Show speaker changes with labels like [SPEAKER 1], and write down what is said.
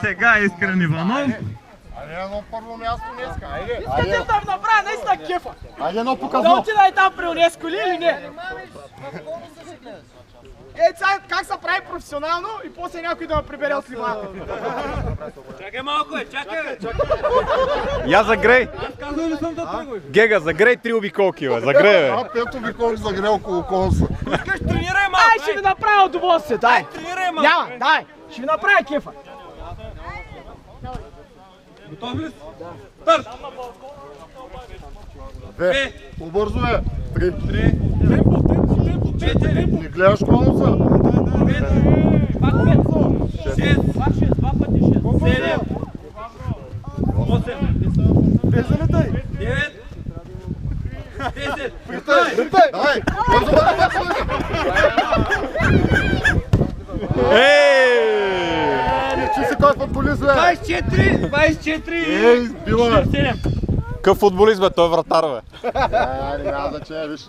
[SPEAKER 1] сега Искрен Иванов.
[SPEAKER 2] Айде едно първо място днеска, айде.
[SPEAKER 3] Искате да направя наистина кефа.
[SPEAKER 2] Айде едно
[SPEAKER 3] Да
[SPEAKER 2] показно.
[SPEAKER 3] отида и там при ЮНЕСКО ли или не? Сега как се прави професионално и после някой да ме прибере от ливата.
[SPEAKER 4] Чакай малко, чакай!
[SPEAKER 1] Я загрей!
[SPEAKER 4] Аз казвам ли съм да тръгвай?
[SPEAKER 1] Гега, загрей 3 обиколки, бе, загрей, бе.
[SPEAKER 2] Пето обиколки загрел около конуса.
[SPEAKER 4] Искаш, тренирай малко!
[SPEAKER 3] Ай, ще ви направя удоволствие, дай.
[SPEAKER 4] Тренирай малко!
[SPEAKER 3] Няма, дай. Ще ви направя кефа.
[SPEAKER 4] Готов ли си? Старт!
[SPEAKER 2] Две. Побързо е. Три.
[SPEAKER 4] Темпо, четири,
[SPEAKER 2] Не гледаш конуса.
[SPEAKER 4] пет, шест, два пъти шест, седем, осем, девет, 10,
[SPEAKER 2] Давай. Бързо, бързо. Че си кой футболист, бе?
[SPEAKER 4] 24,
[SPEAKER 2] Ей, била.
[SPEAKER 4] 7.
[SPEAKER 1] Къв футболист, бе, той е вратар, бе.
[SPEAKER 2] Няма да че, виж.